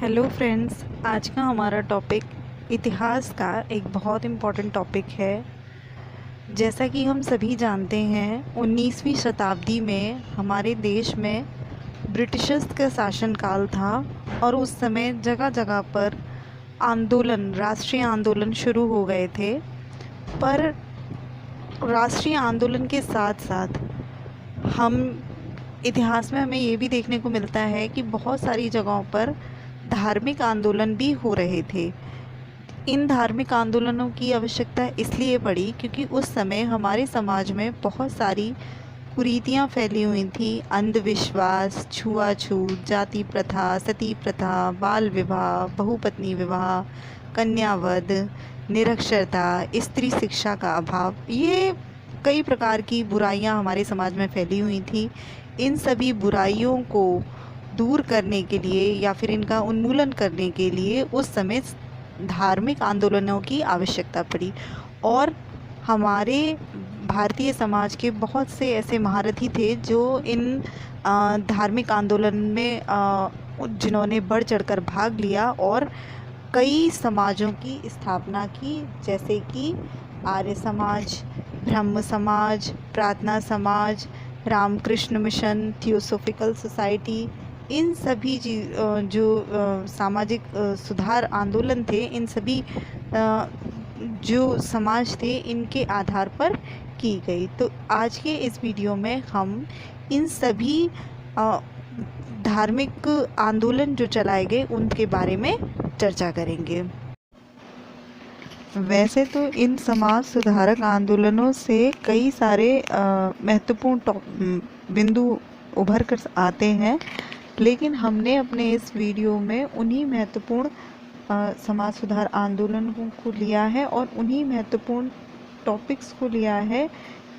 Hello friends, आज का हमारा टॉपिक इतिहास का एक बहुत इम्पॉर्टेंट टॉपिक है। जैसा कि हम सभी जानते हैं, 19वीं शताब्दी में हमारे देश में ब्रिटिशर्स का शासनकाल था और उस समय जगह जगह पर राष्ट्रीय आंदोलन शुरू हो गए थे। पर राष्ट्रीय आंदोलन के साथ साथ हम इतिहास में हमें ये भी देखने को मिलता है कि बहुत सारी जगहों पर धार्मिक आंदोलन भी हो रहे थे। इन धार्मिक आंदोलनों की आवश्यकता इसलिए पड़ी क्योंकि उस समय हमारे समाज में बहुत सारी कुरीतियाँ फैली हुई थी। अंधविश्वास, छुआछूत, जाति प्रथा, सती प्रथा, बाल विवाह, बहुपत्नी विवाह, कन्यावध, निरक्षरता, स्त्री शिक्षा का अभाव, ये कई प्रकार की बुराइयां हमारे समाज में फैली हुई थी। इन सभी बुराइयों को दूर करने के लिए या फिर इनका उन्मूलन करने के लिए उस समय धार्मिक आंदोलनों की आवश्यकता पड़ी और हमारे भारतीय समाज के बहुत से ऐसे महारथी थे जो इन धार्मिक आंदोलन में जिन्होंने बढ़ चढ़कर भाग लिया और कई समाजों की स्थापना की, जैसे कि आर्य समाज, ब्रह्म समाज, प्रार्थना समाज, रामकृष्ण मिशन, थियोसॉफिकल सोसाइटी। इन सभी जो सामाजिक सुधार आंदोलन थे, इन सभी जो समाज थे, इनके आधार पर की गई। तो आज के इस वीडियो में हम इन सभी धार्मिक आंदोलन जो चलाए गए उनके बारे में चर्चा करेंगे। वैसे तो इन समाज सुधारक आंदोलनों से कई सारे महत्वपूर्ण बिंदु उभर कर आते हैं, लेकिन हमने अपने इस वीडियो में उन्हीं महत्वपूर्ण समाज सुधार आंदोलनों को लिया है और उन्हीं महत्वपूर्ण टॉपिक्स को लिया है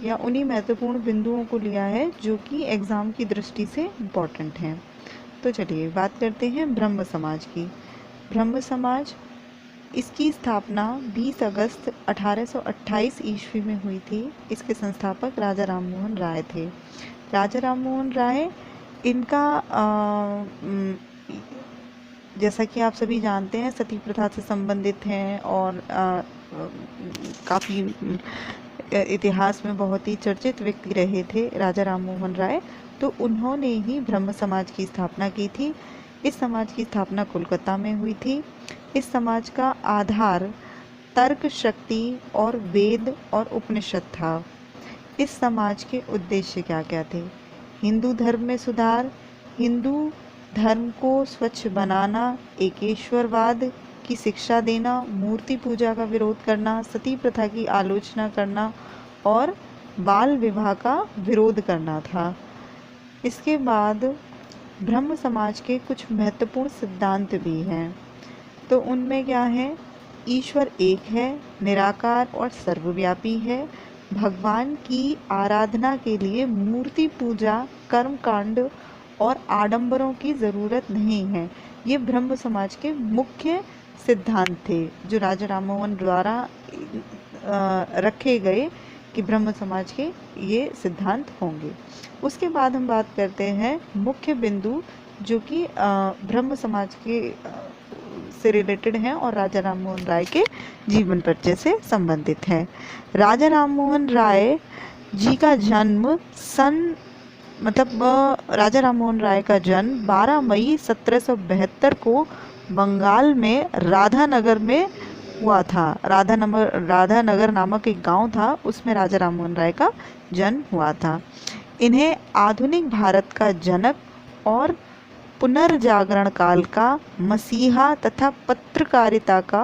या उन्हीं महत्वपूर्ण बिंदुओं को लिया है जो कि एग्ज़ाम की दृष्टि से इम्पॉर्टेंट हैं। तो चलिए बात करते हैं ब्रह्म समाज की। ब्रह्म समाज, इसकी स्थापना 20 अगस्त 1828 ईस्वी में हुई थी। इसके संस्थापक राजा राममोहन राय थे। राजा राममोहन राय, इनका जैसा कि आप सभी जानते हैं, सती प्रथा से संबंधित हैं और काफ़ी इतिहास में बहुत ही चर्चित व्यक्ति रहे थे राजा राममोहन राय। तो उन्होंने ही ब्रह्म समाज की स्थापना की थी। इस समाज की स्थापना कोलकाता में हुई थी। इस समाज का आधार तर्क शक्ति और वेद और उपनिषद था। इस समाज के उद्देश्य क्या क्या थे? हिंदू धर्म में सुधार, हिंदू धर्म को स्वच्छ बनाना, एकेश्वरवाद की शिक्षा देना, मूर्ति पूजा का विरोध करना, सती प्रथा की आलोचना करना और बाल विवाह का विरोध करना था। इसके बाद ब्रह्म समाज के कुछ महत्वपूर्ण सिद्धांत भी हैं। तो उनमें क्या है? ईश्वर एक है, निराकार और सर्वव्यापी है। भगवान की आराधना के लिए मूर्ति पूजा, कर्मकांड और आडंबरों की ज़रूरत नहीं है। ये ब्रह्म समाज के मुख्य सिद्धांत थे जो राजा राममोहन द्वारा रखे गए कि ब्रह्म समाज के ये सिद्धांत होंगे। उसके बाद हम बात करते हैं मुख्य बिंदु जो कि ब्रह्म समाज के से रिलेटेड हैं और राजा राममोहन राय के जीवन परिचय से संबंधित है। राजा राममोहन राय जी का जन्म राजा राममोहन राय का जन्म 12 मई 1772 को बंगाल में राधानगर में हुआ था। राधानगर नामक एक गांव था, उसमें राजा राममोहन राय का जन्म हुआ था। इन्हें आधुनिक भारत का जनक और पुनर्जागरण काल का मसीहा तथा पत्रकारिता का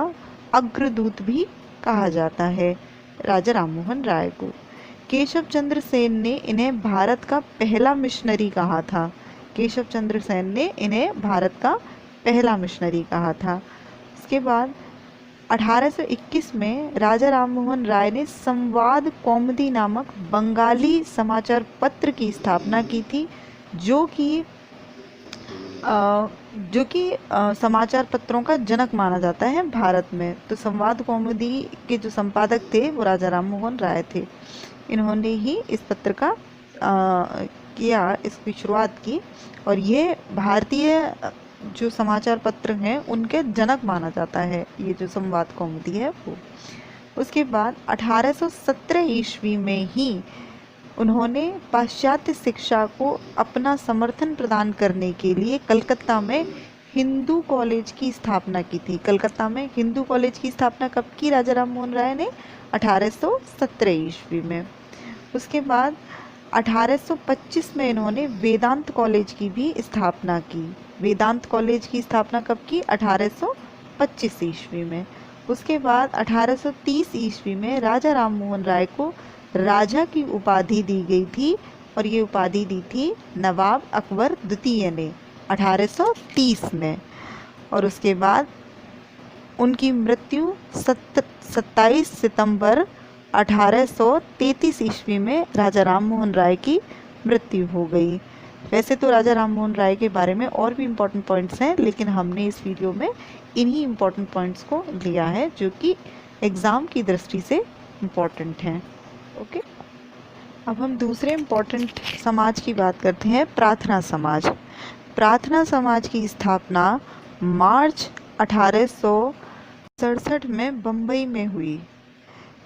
अग्रदूत भी कहा जाता है। राजा राममोहन राय को केशव चंद्र सेन ने इन्हें भारत का पहला मिशनरी कहा था। केशव चंद्र सेन ने इन्हें भारत का पहला मिशनरी कहा था। इसके बाद 1821 में राजा राममोहन राय ने संवाद कौमुदी नामक बंगाली समाचार पत्र की स्थापना की थी, जो कि समाचार पत्रों का जनक माना जाता है भारत में। तो संवाद कौमुदी के जो संपादक थे वो राजा राममोहन राय थे। इन्होंने ही इस पत्र का इसकी शुरुआत की और ये भारतीय जो समाचार पत्र हैं उनके जनक माना जाता है, ये जो संवाद कौमुदी है वो। उसके बाद 1817 ईस्वी में ही उन्होंने पाश्चात्य शिक्षा को अपना समर्थन प्रदान करने के लिए कलकत्ता में हिंदू कॉलेज की स्थापना की थी। कलकत्ता में हिंदू कॉलेज की स्थापना कब की राजा राम मोहन राय ने? 1817 ईस्वी में। उसके बाद 1825 में इन्होंने वेदांत कॉलेज की भी स्थापना की। वेदांत कॉलेज की स्थापना कब की? 1825 ईस्वी में। उसके बाद 1830 ईस्वी में राजा राम मोहन राय को राजा की उपाधि दी गई थी और ये उपाधि दी थी नवाब अकबर द्वितीय ने 1830 में। और उसके बाद उनकी मृत्यु 27 सितंबर 1833 ईस्वी में राजा राम मोहन राय की मृत्यु हो गई। वैसे तो राजा राम मोहन राय के बारे में और भी इम्पोर्टेंट पॉइंट्स हैं, लेकिन हमने इस वीडियो में इन्हीं इम्पोर्टेंट पॉइंट्स को लिया है जो कि एग्ज़ाम की दृष्टि से इम्पोर्टेंट हैं। ओके, अब हम दूसरे इम्पोर्टेंट समाज की बात करते हैं, प्रार्थना समाज। प्रार्थना समाज की स्थापना मार्च 1867 में बम्बई में हुई।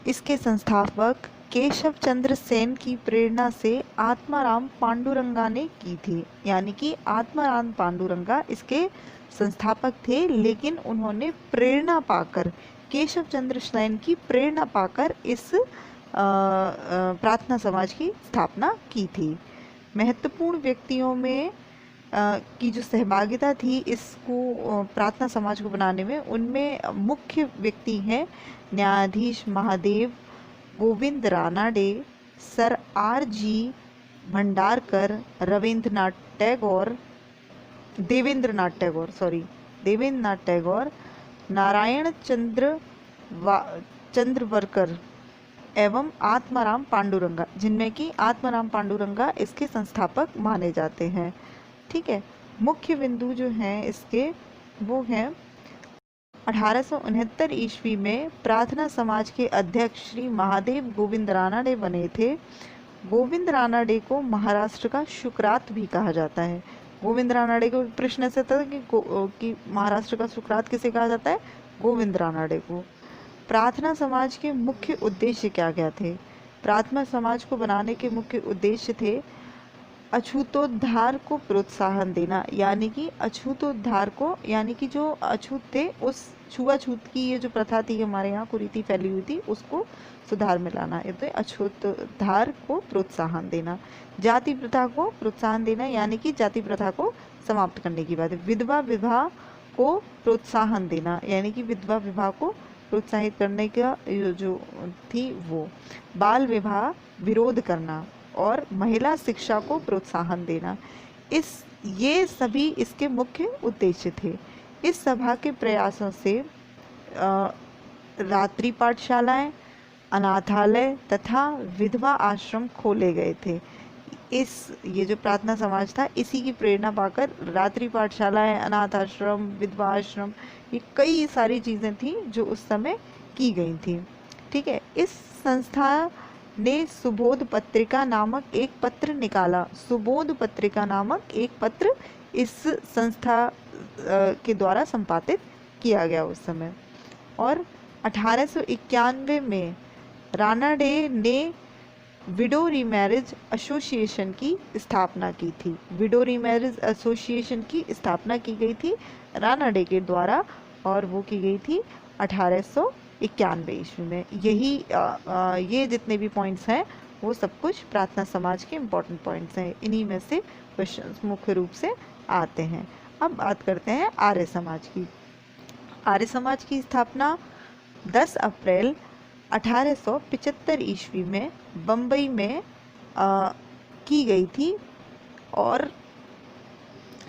इसके संस्थापक केशव चंद्र सेन की प्रेरणा से आत्माराम पांडुरंगा ने की थी। यानी कि आत्माराम पांडुरंगा इसके संस्थापक थे, लेकिन उन्होंने प्रेरणा पाकर, केशव चंद्र सेन की प्रेरणा पाकर इस प्रार्थना समाज की स्थापना की थी। महत्वपूर्ण व्यक्तियों में की जो सहभागिता थी इसको प्रार्थना समाज को बनाने में, उनमें मुख्य व्यक्ति हैं न्यायाधीश महादेव गोविंद रानाडे, सर R.G. भंडारकर, देवेंद्रनाथ टैगोर, नारायण चंद्रवरकर एवं आत्माराम पांडुरंगा, जिनमें कि आत्माराम पांडुरंगा इसके संस्थापक माने जाते हैं। ठीक है, मुख्य बिंदु जो हैं इसके वो हैं 1869 ईस्वी में प्रार्थना समाज के अध्यक्ष श्री महादेव गोविंद रानाडे बने थे। गोविंद रानाडे को महाराष्ट्र का शुक्रात भी कहा जाता है। गोविंद रानाडे को प्रश्न ऐसा था कि महाराष्ट्र का शुक्रात किसे कहा जाता है? गोविंद रानाडे को। प्रार्थना समाज के मुख्य उद्देश्य क्या क्या थे? प्रार्थना समाज को बनाने के मुख्य उद्देश्य थे अछूतोद्धार को प्रोत्साहन देना, यानी कि अछूतोद्धार को, यानी कि जो अछूत थे उस छुआछूत की ये जो प्रथा थी हमारे यहाँ कुरीति फैली हुई थी उसको सुधार में लाना, ये तो अछूतोद्धार को प्रोत्साहन देना। जाति प्रथा को प्रोत्साहन देना, यानी कि जाति प्रथा को समाप्त करने की बात है। विधवा विवाह को प्रोत्साहन देना, यानी कि विधवा विवाह को प्रोत्साहित करने का जो थी वो। बाल विवाह विरोध करना और महिला शिक्षा को प्रोत्साहन देना, ये सभी इसके मुख्य उद्देश्य थे। इस सभा के प्रयासों से रात्रि पाठशालाएं, अनाथालय तथा विधवा आश्रम खोले गए थे। ये जो प्रार्थना समाज था इसी की प्रेरणा पाकर रात्रि पाठशालाएं, अनाथ आश्रम, विधवा आश्रम, ये कई सारी चीज़ें थी जो उस समय की गई थी। ठीक है, इस संस्था ने सुबोध पत्रिका नामक एक पत्र निकाला। सुबोध पत्रिका नामक एक पत्र इस संस्था के द्वारा संपादित किया गया उस समय। और 1891 में रानाडे ने विडो रीमैरिज एसोसिएशन की स्थापना की थी। विडो रीमैरिज एसोसिएशन की स्थापना की गई थी रानाडे के द्वारा, और वो की गई थी 1891 ईस्वी में। ये जितने भी पॉइंट्स हैं वो सब कुछ प्रार्थना समाज के इम्पोर्टेंट पॉइंट्स हैं। इन्हीं में से क्वेश्चंस मुख्य रूप से आते हैं। अब बात करते हैं आर्य समाज की। आर्य समाज की स्थापना 10 अप्रैल 1875 ईस्वी में बम्बई में की गई थी, और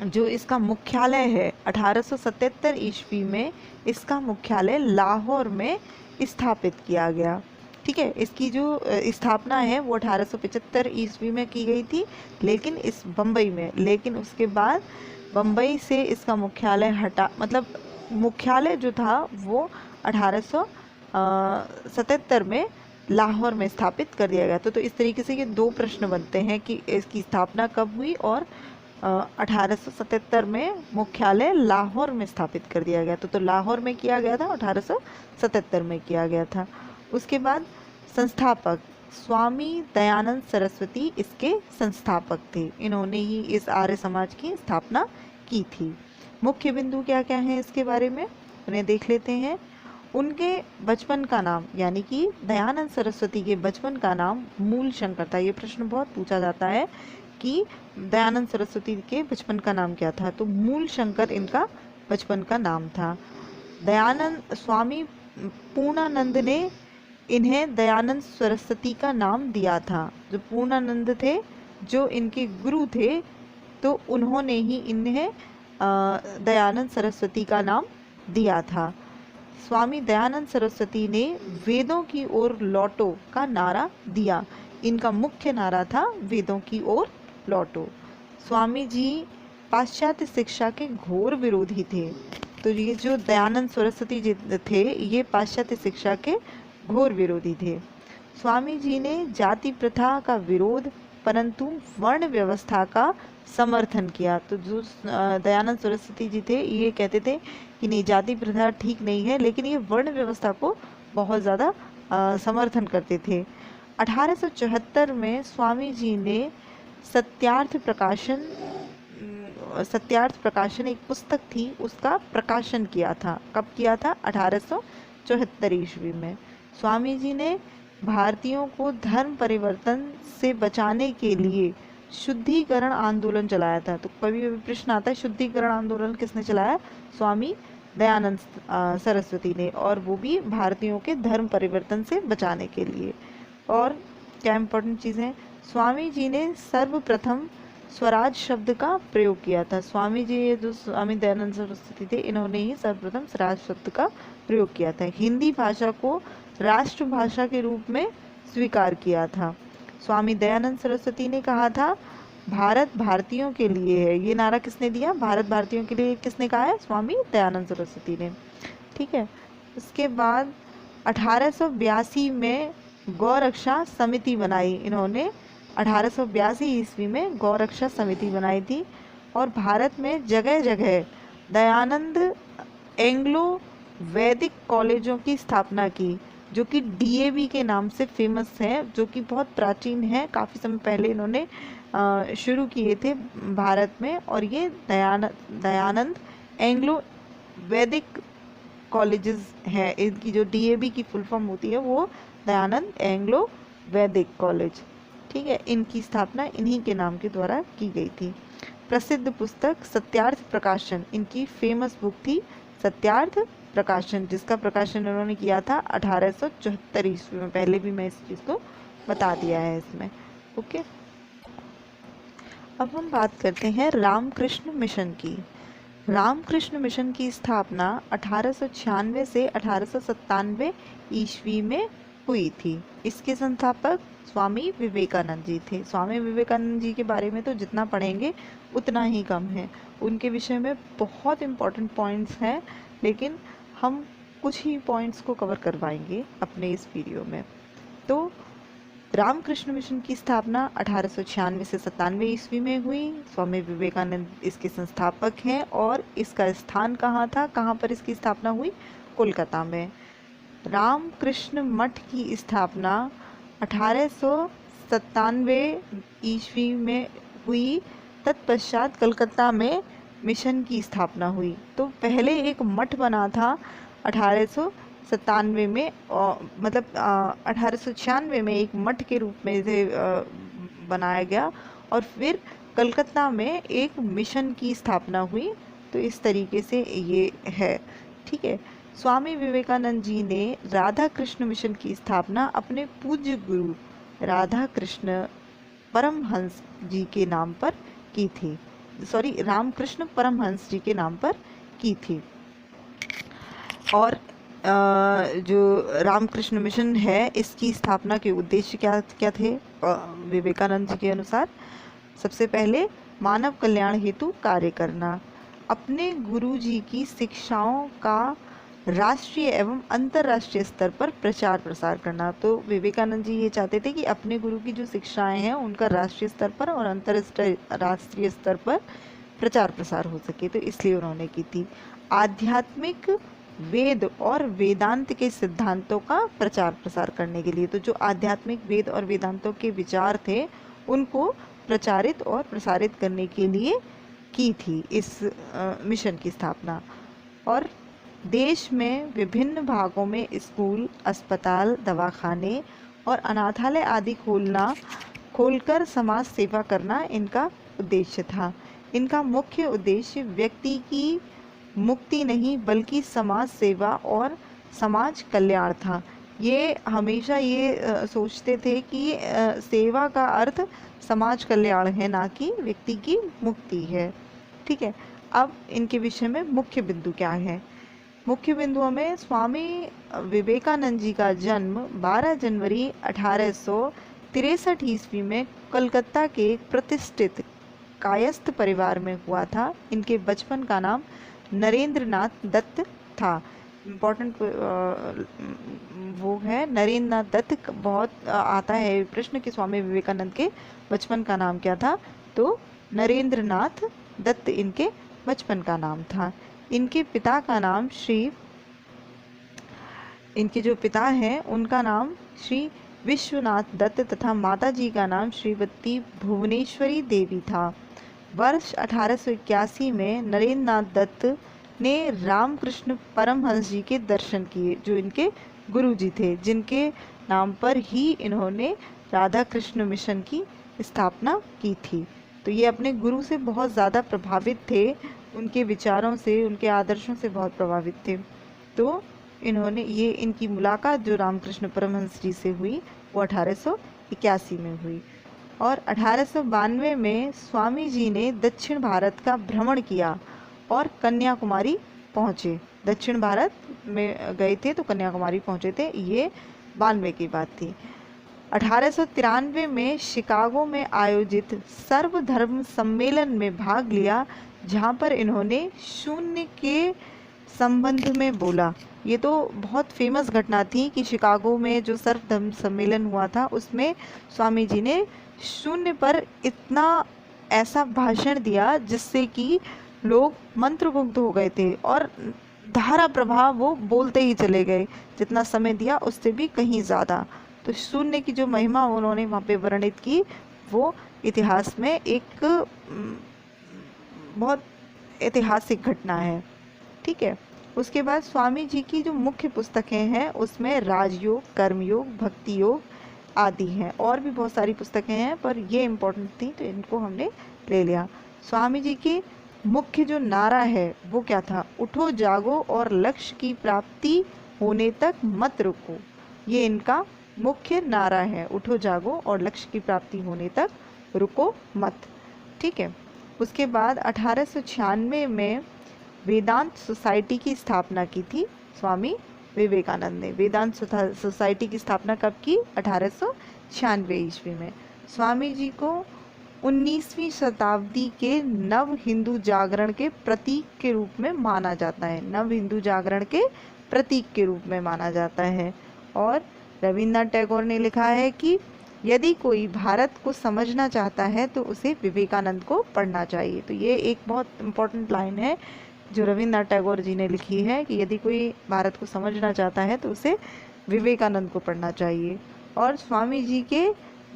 जो इसका मुख्यालय है 1877 ईस्वी में इसका मुख्यालय लाहौर में स्थापित किया गया। ठीक है, इसकी जो स्थापना है वो 1875 ईस्वी में की गई थी, लेकिन बम्बई में, लेकिन उसके बाद बम्बई से इसका मुख्यालय मतलब मुख्यालय जो था वो 1877 में लाहौर में स्थापित कर दिया गया। तो इस तरीके से ये दो प्रश्न बनते हैं कि इसकी स्थापना कब हुई और 1877 में मुख्यालय लाहौर में स्थापित कर दिया गया। तो लाहौर में किया गया था, 1877 में किया गया था। उसके बाद संस्थापक स्वामी दयानंद सरस्वती इसके संस्थापक थे। इन्होंने ही इस आर्य समाज की स्थापना की थी। मुख्य बिंदु क्या क्या है इसके बारे में उन्हें देख लेते हैं। उनके बचपन का नाम, यानी कि दयानंद सरस्वती के बचपन का नाम मूल शंकर था। ये प्रश्न बहुत पूछा जाता है कि दयानंद सरस्वती के बचपन का नाम क्या था। तो मूल शंकर इनका बचपन का नाम था। दयानंद स्वामी पूर्णानंद ने इन्हें दयानंद सरस्वती का नाम दिया था। जो पूर्णानंद थे, जो इनके गुरु थे, तो उन्होंने ही इन्हें दयानंद सरस्वती का नाम दिया था। स्वामी दयानंद सरस्वती ने वेदों की ओर लौटो का नारा दिया। इनका मुख्य नारा था वेदों की ओर लौटो। स्वामी जी पाश्चात्य शिक्षा के घोर विरोधी थे। तो ये जो दयानंद सरस्वती जी थे, ये पाश्चात्य शिक्षा के घोर विरोधी थे। स्वामी जी ने जाति प्रथा का विरोध, परंतु वर्ण व्यवस्था का समर्थन किया। तो जो दयानंद सरस्वती जी थे, ये कहते थे कि नहीं, जाति प्रथा ठीक नहीं है, लेकिन ये वर्ण व्यवस्था को बहुत ज़्यादा समर्थन करते थे। 1874 में स्वामी जी ने सत्यार्थ प्रकाशन एक पुस्तक थी, उसका प्रकाशन किया था। कब किया था? 1874 ईस्वी में। स्वामी जी ने भारतीयों को धर्म परिवर्तन से बचाने के लिए शुद्धिकरण आंदोलन चलाया था। तो कभी कभी प्रश्न आता है, शुद्धिकरण आंदोलन किसने चलाया? स्वामी दयानंद सरस्वती ने, और वो भी भारतीयों के धर्म परिवर्तन से बचाने के लिए। और क्या इम्पोर्टेंट चीज़ें, स्वामी जी ने सर्वप्रथम स्वराज शब्द का प्रयोग किया था। स्वामी जी, जो स्वामी दयानंद सरस्वती थे, इन्होंने ही सर्वप्रथम स्वराज शब्द का प्रयोग किया था। हिंदी भाषा को राष्ट्रभाषा के रूप में स्वीकार किया था। स्वामी दयानंद सरस्वती ने कहा था, भारत भारतीयों के लिए है। ये नारा किसने दिया? भारत भारतीयों के लिए किसने कहा है? स्वामी दयानंद सरस्वती ने। ठीक है। उसके बाद 1882 में गौरक्षा समिति बनाई। इन्होंने 1882 ईस्वी में गौरक्षा समिति बनाई थी। और भारत में जगह जगह दयानंद एंग्लो वैदिक कॉलेजों की स्थापना की, जो कि DAV के नाम से फेमस है, जो कि बहुत प्राचीन है। काफ़ी समय पहले इन्होंने शुरू किए थे भारत में। और ये दयानंद एंग्लो वैदिक कॉलेजेस है। इनकी जो DAV की फुल फॉर्म होती है, वो दयानंद एंग्लो वैदिक कॉलेज। ठीक है। इनकी स्थापना इन्हीं के नाम के द्वारा की गई थी। प्रसिद्ध पुस्तक सत्यार्थ प्रकाशन, इनकी फेमस बुक थी सत्यार्थ प्रकाशन, जिसका प्रकाशन इन्होंने किया था 1874 ईस्वी में। पहले भी मैं इस चीज़ को बता दिया है इसमें। ओके। अब हम बात करते हैं रामकृष्ण मिशन की। रामकृष्ण मिशन की स्थापना 1896 से 1897 ईस्वी में हुई थी। इसके संस्थापक स्वामी विवेकानंद जी थे। स्वामी विवेकानंद जी के बारे में तो जितना पढ़ेंगे उतना ही कम है। उनके विषय में बहुत इम्पोर्टेंट पॉइंट्स हैं, लेकिन हम कुछ ही पॉइंट्स को कवर करवाएंगे अपने इस वीडियो में। तो रामकृष्ण मिशन की स्थापना 1896 से 97 ईस्वी में हुई। स्वामी विवेकानंद इसके संस्थापक हैं। और इसका स्थान कहाँ था, कहाँ पर इसकी स्थापना हुई? कोलकाता में। रामकृष्ण मठ की स्थापना 1897 ईस्वी में हुई। तत्पश्चात कलकत्ता में मिशन की स्थापना हुई। तो पहले एक मठ बना था 1897 में, मतलब 1896 में एक मठ के रूप में इसे बनाया गया। और फिर कलकत्ता में एक मिशन की स्थापना हुई। तो इस तरीके से ये है। ठीक है। स्वामी विवेकानंद जी ने राधा कृष्ण मिशन की स्थापना अपने पूज्य गुरु राधा कृष्ण परमहंस जी के नाम पर की थी। रामकृष्ण परमहंस जी के नाम पर की थी। और जो रामकृष्ण मिशन है, इसकी स्थापना के उद्देश्य क्या क्या थे विवेकानंद जी के अनुसार? सबसे पहले मानव कल्याण हेतु कार्य करना, अपने गुरु जी की शिक्षाओं का राष्ट्रीय एवं अंतर्राष्ट्रीय स्तर पर प्रचार प्रसार करना। तो विवेकानंद जी ये चाहते थे कि अपने गुरु की जो शिक्षाएं हैं उनका राष्ट्रीय स्तर पर और अंतर्राष्ट्रीय स्तर पर प्रचार प्रसार हो सके, तो इसलिए उन्होंने की थी। आध्यात्मिक वेद और वेदांत के सिद्धांतों का प्रचार प्रसार करने के लिए, तो जो आध्यात्मिक वेद और वेदांतों के विचार थे उनको प्रचारित और प्रसारित करने के लिए की थी इस मिशन की स्थापना। और देश में विभिन्न भागों में स्कूल, अस्पताल, दवाखाने और अनाथालय आदि खोलकर समाज सेवा करना इनका उद्देश्य था। इनका मुख्य उद्देश्य व्यक्ति की मुक्ति नहीं बल्कि समाज सेवा और समाज कल्याण था। ये हमेशा ये सोचते थे कि सेवा का अर्थ समाज कल्याण है, ना कि व्यक्ति की मुक्ति है। ठीक है, अब इनके विषय में मुख्य बिंदु क्या है। मुख्य बिंदुओं में स्वामी विवेकानंद जी का जन्म 12 जनवरी 1863 ईस्वी में कलकत्ता के एक प्रतिष्ठित कायस्थ परिवार में हुआ था। इनके बचपन का नाम नरेंद्रनाथ दत्त था। इम्पोर्टेंट वो है नरेंद्रनाथ दत्त, बहुत आता है प्रश्न कि स्वामी विवेकानंद के बचपन का नाम क्या था, तो नरेंद्रनाथ दत्त इनके बचपन का नाम था। इनके पिता का नाम इनके जो पिता हैं उनका नाम श्री विश्वनाथ दत्त तथा माता जी का नाम श्रीमती भुवनेश्वरी देवी था। वर्ष 1881 में नरेंद्रनाथ दत्त ने रामकृष्ण परमहंस जी के दर्शन किए, जो इनके गुरु जी थे, जिनके नाम पर ही इन्होंने राधा कृष्ण मिशन की स्थापना की थी। तो ये अपने गुरु से बहुत ज़्यादा प्रभावित थे, उनके विचारों से, उनके आदर्शों से बहुत प्रभावित थे। तो इन्होंने इनकी मुलाकात जो रामकृष्ण परमहंस जी से हुई वो 1881 में हुई। और 1892 में स्वामी जी ने दक्षिण भारत का भ्रमण किया और कन्याकुमारी पहुँचे। दक्षिण भारत में गए थे तो कन्याकुमारी पहुँचे थे, ये 92 की बात थी। 1893 में शिकागो में आयोजित सर्वधर्म सम्मेलन में भाग लिया, जहाँ पर इन्होंने शून्य के संबंध में बोला। ये तो बहुत फेमस घटना थी कि शिकागो में जो सर्वधर्म सम्मेलन हुआ था उसमें स्वामी जी ने शून्य पर इतना ऐसा भाषण दिया जिससे कि लोग मंत्रमुग्ध हो गए थे और धारा प्रभाव वो बोलते ही चले गए, जितना समय दिया उससे भी कहीं ज़्यादा। तो शून्य की जो महिमा उन्होंने वहाँ पे वर्णित की वो इतिहास में एक बहुत ऐतिहासिक घटना है। ठीक है, उसके बाद स्वामी जी की जो मुख्य पुस्तकें हैं उसमें राजयोग, कर्मयोग, भक्ति योग आदि हैं। और भी बहुत सारी पुस्तकें हैं पर ये इम्पोर्टेंट थी तो इनको हमने ले लिया। स्वामी जी की मुख्य जो नारा है वो क्या था, उठो जागो और लक्ष्य की प्राप्ति होने तक मत रुको। ये इनका मुख्य नारा है, उठो जागो और लक्ष्य की प्राप्ति होने तक रुको मत। ठीक है, उसके बाद 1896 में वेदांत सोसाइटी की स्थापना की थी स्वामी विवेकानंद ने। वेदांत सोसाइटी की स्थापना कब की, 1896 ईस्वी में। स्वामी जी को 19वीं शताब्दी के नव हिंदू जागरण के प्रतीक के रूप में माना जाता है। नव हिंदू जागरण के प्रतीक के रूप में माना जाता है। और रविन्द्रनाथ टैगोर ने लिखा है कि यदि कोई भारत को समझना चाहता है तो उसे विवेकानंद को पढ़ना चाहिए। तो ये एक बहुत इम्पोर्टेंट लाइन है जो रविन्द्रनाथ टैगोर जी ने लिखी है कि यदि कोई भारत को समझना चाहता है तो उसे विवेकानंद को पढ़ना चाहिए। और स्वामी जी के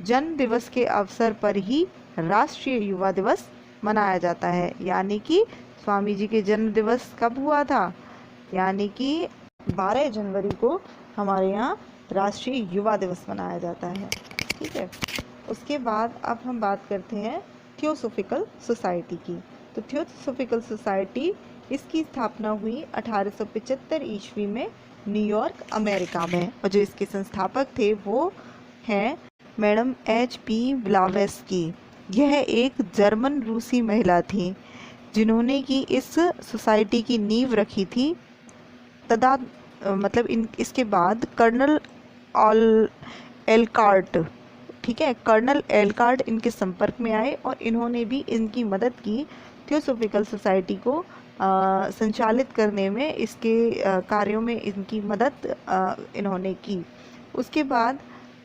जन्म दिवस के अवसर पर ही राष्ट्रीय युवा दिवस मनाया जाता है। यानी कि स्वामी जी के जन्म दिवस कब हुआ था, यानी कि 12 जनवरी को हमारे यहाँ राष्ट्रीय युवा दिवस मनाया जाता है। ठीक है, उसके बाद अब हम बात करते हैं थियोसॉफिकल सोसाइटी की। तो थियोसॉफिकल सोसाइटी, इसकी स्थापना हुई 1875 ईस्वी में न्यूयॉर्क, अमेरिका में। और जो इसके संस्थापक थे वो हैं मैडम HP ब्लावेस्की। यह एक जर्मन रूसी महिला थी जिन्होंने कि इस सोसाइटी की नींव रखी थी। इसके बाद कर्नल एलकार्ट, ठीक है, कर्नल एलकार्ट इनके संपर्क में आए और इन्होंने भी इनकी मदद की थियोसॉफिकल सोसाइटी को संचालित करने में, इसके कार्यों में इनकी मदद इन्होंने की। उसके बाद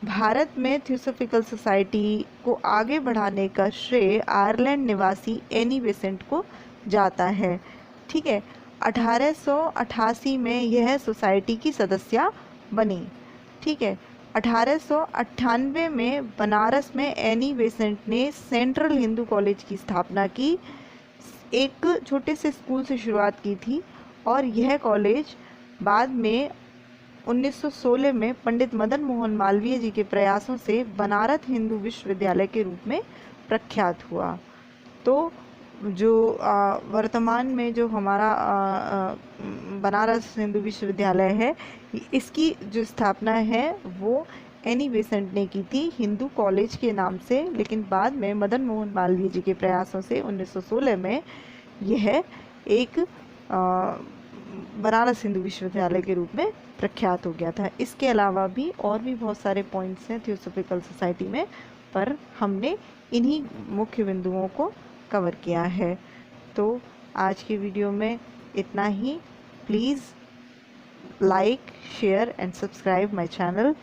भारत में थियोसॉफिकल सोसाइटी को आगे बढ़ाने का श्रेय आयरलैंड निवासी एनी बेसेंट को जाता है। ठीक है, 1888 में यह सोसाइटी की सदस्य बनी। ठीक है, 1898 में बनारस में एनी बेसेंट ने सेंट्रल हिंदू कॉलेज की स्थापना की। एक छोटे से स्कूल से शुरुआत की थी और यह कॉलेज बाद में 1916 में पंडित मदन मोहन मालवीय जी के प्रयासों से बनारस हिंदू विश्वविद्यालय के रूप में प्रख्यात हुआ। तो जो वर्तमान में जो हमारा बनारस हिंदू विश्वविद्यालय है, इसकी जो स्थापना है वो एनी बेसेंट ने की थी हिंदू कॉलेज के नाम से, लेकिन बाद में मदन मोहन मालवीय जी के प्रयासों से 1916 में यह एक बनारस हिंदू विश्वविद्यालय के रूप में प्रख्यात हो गया था। इसके अलावा भी और भी बहुत सारे पॉइंट्स हैं थियोसॉफिकल सोसाइटी में, पर हमने इन्हीं मुख्य बिंदुओं को कवर किया है। तो आज की वीडियो में इतना ही। Please like, share and subscribe my channel.